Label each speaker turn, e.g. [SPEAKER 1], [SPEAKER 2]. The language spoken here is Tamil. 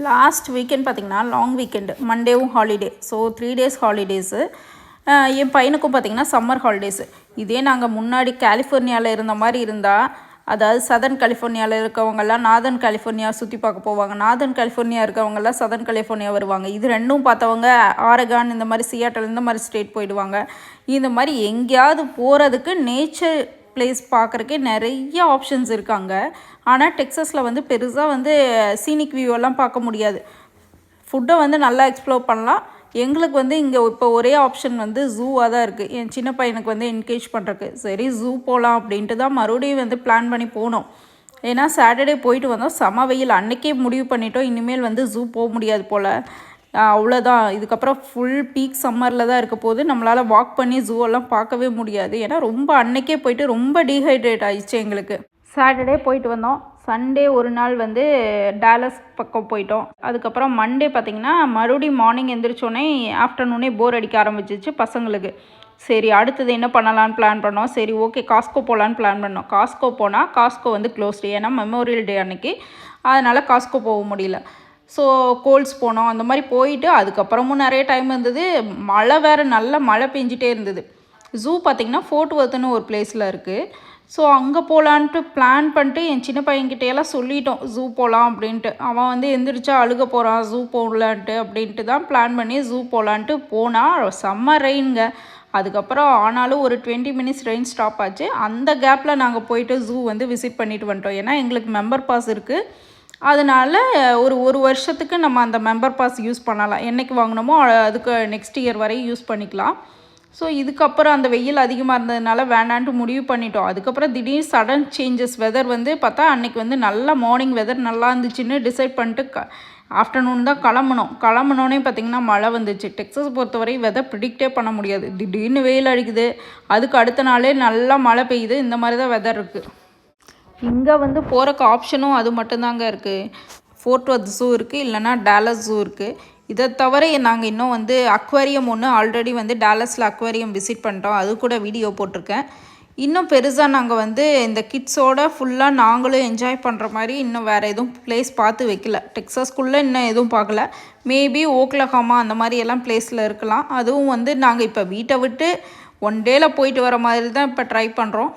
[SPEAKER 1] லாஸ்ட் வீக்கெண்ட் பார்த்திங்கன்னா லாங் வீக்கெண்டு, மண்டேவும் ஹாலிடே. So 3 days holidays. என் பையனுக்கும் பார்த்திங்கன்னா சம்மர் ஹாலிடேஸு. இதே நாங்கள் முன்னாடி கலிஃபோர்னியாவில் இருந்த மாதிரி இருந்தால், அதாவது சதர்ன் கலிஃபோர்னியாவில் இருக்கவங்கெல்லாம் நார்தர்ன் கலிஃபோர்னியா சுற்றி பார்க்க போவாங்க. நார்தர்ன் கலிஃபோர்னியா இருக்கவங்கெல்லாம் சதர்ன் கலிஃபோர்னியா வருவாங்க. இது ரெண்டும் பார்த்தவங்க ஆரகான் இந்த மாதிரி சியாட்டல் இந்த மாதிரி ஸ்டேட் போயிடுவாங்க. இந்த மாதிரி எங்கேயாவது போகிறதுக்கு நேச்சர் பிளேஸ் பார்க்குறக்கே நிறைய ஆப்ஷன்ஸ் இருக்காங்க. ஆனால் டெக்ஸஸில் வந்து பெருசாக வந்து சீனிக் வியூவெல்லாம் பார்க்க முடியாது. ஃபுட்டை வந்து நல்லா எக்ஸ்ப்ளோர் பண்ணலாம். எங்களுக்கு வந்து இங்கே இப்போ ஒரே ஆப்ஷன் வந்து ஜூவாக தான் இருக்குது. என் சின்ன பையனுக்கு வந்து என்கரேஜ் பண்ணுறக்கு சரி ஜூ போகலாம் அப்படின்ட்டு தான் மறுபடியும் வந்து பிளான் பண்ணி போனோம். ஏன்னா சாட்டர்டே போயிட்டு வந்தோம், செம வெயில். அன்றைக்கே முடிவு பண்ணிட்டோம் இனிமேல் வந்து ஜூ போக முடியாது போல், அவ்வளோதான். இதுக்கப்புறம் ஃபுல் பீக் சம்மரில் தான் இருக்க போது, நம்மளால் வாக் பண்ணி ஜூவெல்லாம் பார்க்கவே முடியாது. ஏன்னா ரொம்ப அன்றைக்கே போயிட்டு ரொம்ப டீஹைட்ரேட் ஆகிடுச்சு எங்களுக்கு. சாட்டர்டே போயிட்டு வந்தோம். சண்டே ஒரு நாள் வந்து டாலஸ் பக்கம் போயிட்டோம். அதுக்கப்புறம் மண்டே பார்த்திங்கன்னா மறுபடியும் மார்னிங் எழுந்திரிச்சோடனே ஆஃப்டர்நூனே போர் அடிக்க ஆரம்பிச்சிச்சு பசங்களுக்கு. சரி அடுத்தது என்ன பண்ணலான்னு பிளான் பண்ணோம். சரி ஓகே காஸ்கோ போகலான்னு பிளான் பண்ணோம். காஸ்கோ போனால் காஸ்கோ வந்து க்ளோஸ்டு, ஏன்னா மெமோரியல் டே அன்றைக்கி. அதனால் காஸ்கோ போக முடியல. ஸோ கோல்ஸ் போனோம். அந்த மாதிரி போயிட்டு அதுக்கப்புறமும் நிறைய டைம் இருந்தது. மழை வேறு, நல்ல மழை பெஞ்சிட்டே இருந்தது. ஜூ பார்த்திங்கன்னா ஃபோர்ட் வர்த்துன்னு ஒரு பிளேஸில் இருக்குது. ஸோ அங்கே போகலான்ட்டு பிளான் பண்ணிட்டு என் சின்ன பையன்கிட்டையெல்லாம் சொல்லிட்டோம் ஜூ போகலாம் அப்படின்ட்டு. அவன் வந்து எந்திரிச்சா அழுக போகிறான் ஜூ போகலான்ட்டு அப்படின்ட்டு தான் பிளான் பண்ணி ஜூ போகலான்ட்டு போனால் செம்ம ரெயின்ங்க. அதுக்கப்புறம் ஆனாலும் ஒரு 20 minutes ரெயின் ஸ்டாப் ஆச்சு. அந்த கேப்பில் நாங்கள் போயிட்டு ஜூ வந்து விசிட் பண்ணிட்டு வந்துட்டோம். ஏன்னா எங்களுக்கு மெம்பர் பாஸ் இருக்குது. அதனால் ஒரு வருஷத்துக்கு நம்ம அந்த மெம்பர் பாஸ் யூஸ் பண்ணலாம். என்றைக்கு வாங்கினோமோ அதுக்கு நெக்ஸ்ட் இயர் வரையும் யூஸ் பண்ணிக்கலாம். ஸோ இதுக்கப்புறம் அந்த வெயில் அதிகமாக இருந்ததுனால வேண்டான்ட்டு முடிவு பண்ணிட்டோம். அதுக்கப்புறம் திடீர்னு சடன் சேஞ்சஸ் வெதர் வந்து பார்த்தா அன்றைக்கி வந்து நல்லா மார்னிங் வெதர் நல்லா இருந்துச்சுன்னு டிசைட் பண்ணிட்டு ஆஃப்டர்நூன் தான் கிளம்புனோடனே பார்த்திங்கன்னா மழை வந்துச்சு. டெக்ஸஸ் பொறுத்தவரை வெதர் ப்ரிடிக்டே பண்ண முடியாது. திடீர்னு வெயில் அடிக்குது, அதுக்கு அடுத்த நாளே நல்லா மழை பெய்யுது. இந்த மாதிரி தான் வெதர் இருக்குது. இங்கே வந்து போகிறக்கு ஆப்ஷனும் அது மட்டும்தாங்க இருக்குது. ஃபோர்ட் வர்த் ஜூ இருக்குது, இல்லைனா டாலஸ் ஜூ இருக்குது. இதை தவிர நாங்கள் இன்னும் வந்து அக்வாரியம் ஒன்று ஆல்ரெடி வந்து டாலஸில் அக்வாரியம் விசிட் பண்ணிட்டோம். அது கூட வீடியோ போட்டிருக்கேன். இன்னும் பெருசாக நாங்கள் வந்து இந்த கிட்ஸோட ஃபுல்லாக நாங்களும் என்ஜாய் பண்ணுற மாதிரி இன்னும் வேறு எதுவும் பிளேஸ் பார்த்து வைக்கல. டெக்ஸஸ்குள்ளே இன்னும் எதுவும் பார்க்கல. மேபி ஓக்லஹாமா அந்த மாதிரி எல்லாம் பிளேஸில் இருக்கலாம். அதுவும் வந்து நாங்கள் இப்போ வீட்டை விட்டு 1 dayல போயிட்டு வர மாதிரி தான் இப்போ ட்ரை பண்ணுறோம்.